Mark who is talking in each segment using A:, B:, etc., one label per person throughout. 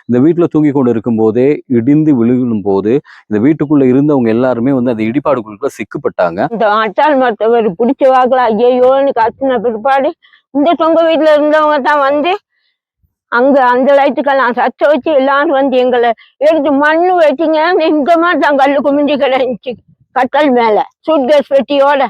A: இந்த வீட்டுல தூங்கி கொண்டு இருக்கும் போதே இடிந்து விழுகும் போது இந்த வீட்டுக்குள்ள இருந்தவங்க எல்லாருமே வந்து அந்த இடிபாடுகளுக்குள்ள சிக்கப்பட்டாங்க.
B: இந்த அட்டால் மத்தவர் பிடிச்ச வாக்குல ஐயோன்னு கத்துன பிற்பாடு இந்த சொந்த வீட்டுல இருந்தவங்க தான் வந்து அங்க அந்த லைட்டுக்கெல்லாம் சச்ச வச்சு எல்லாரும் வந்து எங்களை எடுத்து மண்ணு வச்சுங்க இந்த மாதிரி தான் கல்லு குமிஞ்சு கிடந்துச்சு கட்டல் மேல சூட்கேஸ் பெட்டியோட.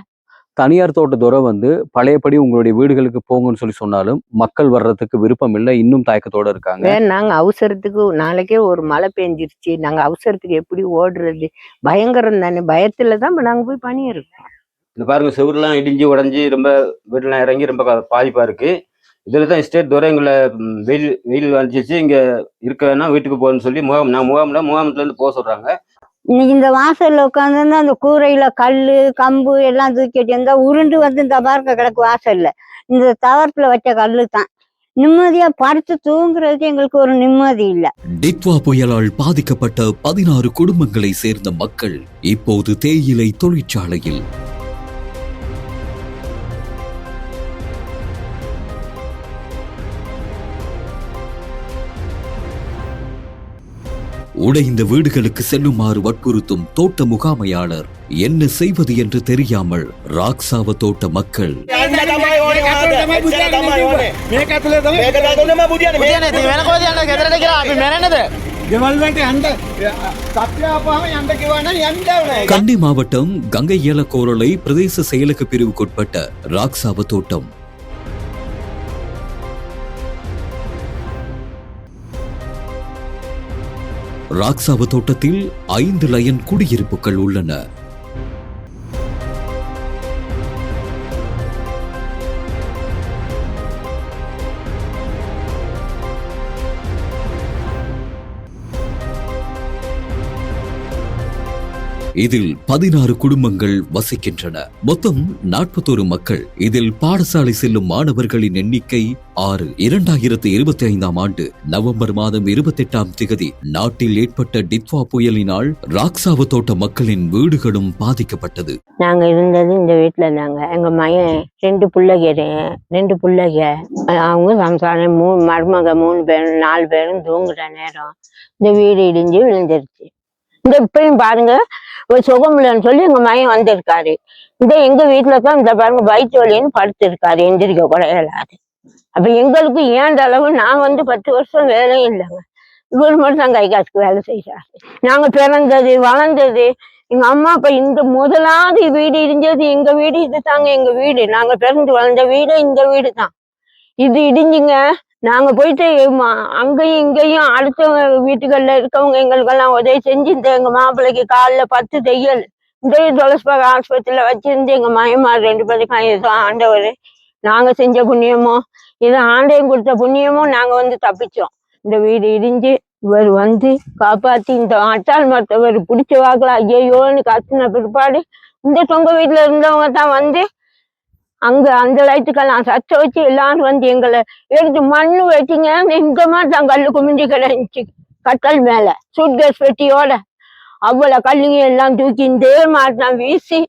A: தனியார் தோட்டத்துறை வந்து பழையபடி உங்களுடைய வீடுகளுக்கு போங்கன்னு சொல்லி சொன்னாலும் மக்கள் வர்றதுக்கு விருப்பம் இல்லை, இன்னும் தயக்கத்தோட இருக்காங்க.
C: நாங்க அவசரத்துக்கு நாளைக்கே ஒரு மழை பெஞ்சிருச்சு, நாங்க அவசரத்துக்கு எப்படி ஓடுறது, பயங்கரம் தானே, பயத்துலதான் நாங்க போய் பண்ணியிருக்கோம்.
D: இந்த பாருங்க செவருலாம் இடிஞ்சு உடஞ்சி ரொம்ப வீட்டுலாம் இறங்கி ரொம்ப பாதிப்பா இருக்கு. இதுல தான் ஸ்டேட் துறை எங்களை வெயில் வந்துச்சு இங்க இருக்க வேணா வீட்டுக்கு போகணும்னு சொல்லி முகாமத்துல இருந்து போக சொல்றாங்க.
C: இன்னைக்கு இந்த வாசல்ல உட்காந்து அந்த கூரையில கல்லு கம்பு எல்லாம் தூக்கி வச்சிருந்தா உருண்டு வந்து இந்த பார்க்க கிடக்கு வாசல்ல. இந்த தவறத்துல வச்ச கல்லு தான். நிம்மதியா படுத்து தூங்குறதுக்கு எங்களுக்கு ஒரு நிம்மதி இல்ல.
E: டிட்வா புயலால் பாதிக்கப்பட்ட 16 குடும்பங்களை சேர்ந்த மக்கள் இப்போது தேயிலை தொழிற்சாலையில். உடைந்த வீடுகளுக்கு செல்லுமாறு வற்புறுத்தும் தோட்ட முகாமையாளர் என்ன செய்வது என்று தெரியாமல் ராக்சாவ தோட்ட மக்கள் கண்டி மாவட்டம் கங்கை ஏலக்கோரளை பிரதேச செயலக பிரிவுக்குட்பட்ட ராக்சாவ தோட்டம். ராக்சாவ தோட்டத்தில் 5 லயன் குடியிருப்புகள் உள்ளன. இதில் 16 குடும்பங்கள் வசிக்கின்றன. மொத்தம் 41 மக்கள். இதில் பாடசாலை செல்லும் மாணவர்களின் எண்ணிக்கை 6. 2025ஆம் ஆண்டு நவம்பர் மாதம் 28ஆம் திகதி நாட்டில் ஏற்பட்ட டிட்வா புயலினால் ராக்சாவ தோட்ட மக்களின் வீடுகளும் பாதிக்கப்பட்டது.
B: நாங்க இருந்தது இந்த வீட்டுல தாங்க. எங்க மையன் 2 பிள்ளைங்க அவங்க சம்சாரம் 3 மருமக 3 பேரும் 4 பேரும் தூங்குற நேரம் இந்த வீடு இடிஞ்சு விழுந்துருச்சு. இந்த இப்பயும் பாருங்க ஒரு சுகம் இல்லைன்னு சொல்லி எங்க மையம் வந்திருக்காரு. இந்த எங்க வீட்டுல தான் இந்த பாருங்க வயிற்று வலின்னு படுத்திருக்காரு, எந்திரிக்க கூட இயலாது. அப்ப எங்களுக்கு ஏண்ட அளவு நான் வந்து 10 வருஷம் வேலையும் இல்லைங்க. இவர் மட்டும் தான் கை காசுக்கு வேலை செய்யறாரு. நாங்க பிறந்தது வளர்ந்தது எங்க அம்மா அப்பா இந்த முதலாவது வீடு இடிஞ்சது எங்க வீடு. இது தாங்க எங்க வீடு. நாங்க பிறந்து வளர்ந்த வீடு இந்த வீடு தான். இது இடிஞ்சுங்க நாங்க போயிட்டு அங்கேயும் இங்கேயும் அடுத்த வீட்டுகள்ல இருக்கவங்க எங்களுக்கெல்லாம் உதவி செஞ்சு இந்த எங்க மாப்பிள்ளைக்கு காலில் 10 தையல் இந்த துளசிபாக ஆஸ்பத்திரியில வச்சிருந்து எங்க மாயமார் 2 பேருக்கும் ஏதோ ஆண்டவர் நாங்க செஞ்ச புண்ணியமோ இது ஆண்டையும் கொடுத்த புண்ணியமோ நாங்க வந்து தப்பிச்சோம். இந்த வீடு இடிஞ்சு இவர் வந்து காப்பாத்தி இந்த அட்டால் மத்தவர் பிடிச்ச வாக்குல ஐயோன்னு கத்துன பிற்பாடு இந்த சொந்த வீட்டுல இருந்தவங்க தான் வந்து அங்க அந்த லைட்டுக்கெல்லாம் சச்ச வச்சு எல்லாரும் வந்து எங்களை எடுத்து மண்ணு வச்சுங்க இந்த மாதிரி தான் கல்லு குமிஞ்சு கிடந்துச்சு கட்டல் மேல சூட்கேஸ் பெட்டியோட. அவ்வளவு கல்லுங்க எல்லாம் தூக்கி இந்த மாதிரி தான் வீசி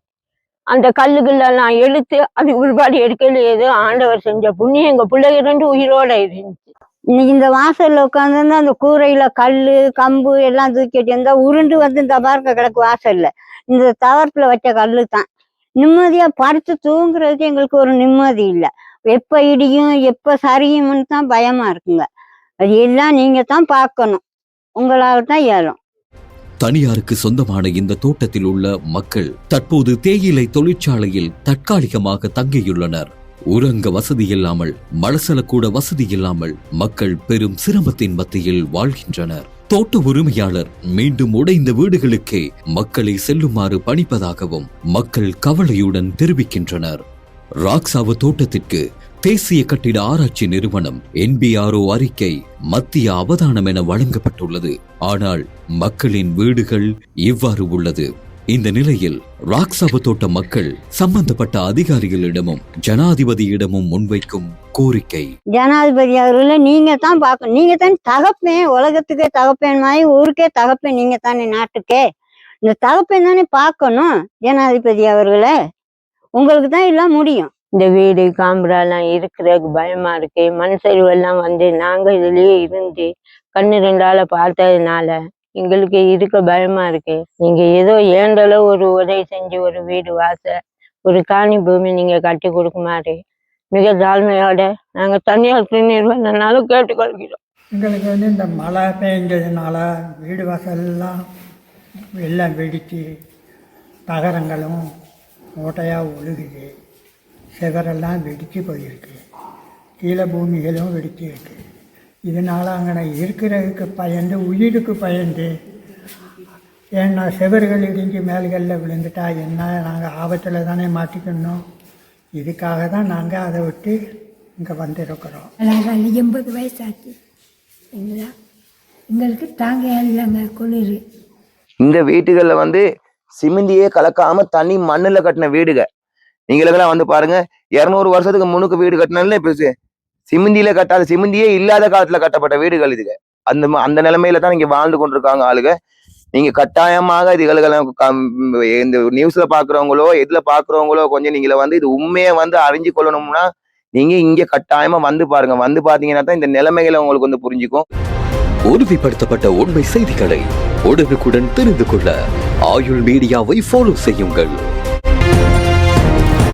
B: அந்த கல்லுகளெல்லாம் எடுத்து அதுக்கு பிற்பாடு எடுக்கல. ஏதோ ஆண்டவர் செஞ்ச புண்ணியம் எங்க பிள்ளைங்க 2 உயிரோட இருந்துச்சு.
C: இன்னைக்கு இந்த வாசல்ல உட்காந்து அந்த கூரையில கல்லு கம்பு எல்லாம் தூக்கி வச்சிருந்தா உருண்டு வந்து இந்த பார்க்க கிடக்கு வாசல்ல. இந்த தவறத்துல வச்ச கல்லு தான். நிம்மதியா படுத்து தூங்குறதுக்கு எங்களுக்கு ஒரு நிம்மதி இல்லை. எப்ப இடியும் எப்ப சரியும்னு தான் பயமா இருக்குங்க. அது எல்லாம் நீங்க தான் பார்க்கணும், உங்களால தான் ஏறும்.
E: தனியாருக்கு சொந்தமான இந்த தோட்டத்தில் உள்ள மக்கள் தற்போது தேயிலை தொழிற்சாலையில் தற்காலிகமாக தங்கியுள்ளனர். உறங்க வசதி இல்லாமல் மலசல வசதி இல்லாமல் மக்கள் பெரும் சிரமத்தின் மத்தியில் வாழ்கின்றனர். தோட்ட உரிமையாளர் மீண்டும் உடைந்த வீடுகளுக்கே மக்களை செல்லுமாறு பணிப்பதாகவும் மக்கள் கவலையுடன் தெரிவிக்கின்றனர். ராக்சாவ தோட்டத்திற்கு தேசிய கட்டிட ஆராய்ச்சி நிறுவனம் NBRO அறிக்கை மத்திய அவதானம் என வழங்கப்பட்டுள்ளது. ஆனால் மக்களின் வீடுகள் இவ்வாறு உள்ளது. இந்த நிலையில் ராக்சாவ தோட்ட மக்கள் சம்பந்தப்பட்ட அதிகாரிகளிடமும் ஜனாதிபதியிடமும் முன்வைக்கும் கோரிக்கை,
C: ஜனாதிபதி அவர்கள நீங்க தான் பார்க்கணும். நீங்க தான் தகப்பேன், உலகத்துக்கே தகப்பேன் மாதிரி ஊருக்கே தகப்பேன் நீங்க தானே, நாட்டுக்கே இந்த தகப்பேன் தானே பார்க்கணும். ஜனாதிபதி அவர்களே உங்களுக்கு தான் எல்லாம் முடியும்.
B: இந்த வீடு காம்புராலாம் இருக்கிறதுக்கு பயமா இருக்கு. மண் சரிவெல்லாம் வந்து நாங்க இதுலயே இருந்து கண்ணு ரெண்டால பார்த்ததுனால எங்களுக்கு இருக்க பயமா இருக்கு. நீங்க ஏதோ ஏண்டளவு ஒரு உதவி செஞ்சு ஒரு வீடு வாசல் ஒரு காணி பூமி நீங்க கட்டி கொடுக்குமாறு மிக தாழ்மையோட நாங்க தனியார் நிறுவனனாலும் கேட்டுக்கொள்கிறோம்.
F: எங்களுக்கு இந்த மழை பெஞ்சதுனால வீடு வாசல்லாம் எல்லாம் வெடித்து தகரங்களும் ஓட்டையாக ஒழுகுது, சிகரெல்லாம் வெடித்து போயிருக்கு, கீழே பூமிகளும் வெடித்து இருக்கு. இதனால் அங்கே இருக்கிறதுக்கு பயந்து உயிருக்கு பயந்து, ஏன்னா செவர்கள் இடிஞ்சு மேல்களில் விழுந்துட்டா என்ன, நாங்கள் ஆபத்தில் தானே மாட்டிக்கணும். இதுக்காக தான் நாங்கள் அதை விட்டு இங்கே வந்திருக்கிறோம்.
G: நாங்கள் 80 வயசாச்சு. எங்களுக்கு தாங்க இல்லைங்க குளிர்.
H: இந்த வீட்டுகளில் வந்து சிமெண்டியே கலக்காம தனி மண்ணில் கட்டின வீடுக. நீங்களுக்கெல்லாம் வந்து பாருங்க, 200 வருஷத்துக்கு முன்னுக்கு வீடு கட்டினாலும் இப்போ சிமெண்டியில கட்டாத, சிமெண்டியே இல்லாத காலத்துல கட்டப்பட்ட வீடுகள் இதுக. அந்த நிலைமையில தான் இங்க வாழ்ந்து கொண்டிருக்காங்க ஆளுக. நீங்க கட்டாயமாக இதுகளுக்கெல்லாம் இந்த நியூஸ்ல பாக்குறவங்களோ எதுல பாக்குறவங்களோ கொஞ்சம் நீங்கள வந்து இது உண்மையை வந்து அறிஞ்சு கொள்ளணும்னா நீங்க இங்க கட்டாயமா வந்து பாருங்க. வந்து பாத்தீங்கன்னா தான் இந்த நிலைமைகளை உங்களுக்கு வந்து புரிஞ்சுக்கும்.
E: உறுதிப்படுத்தப்பட்ட உண்மை செய்திகளை உடனுக்குடன் தெரிந்து கொள்ள ஆயுள் மீடியாவை ஃபாலோ செய்யுங்கள்.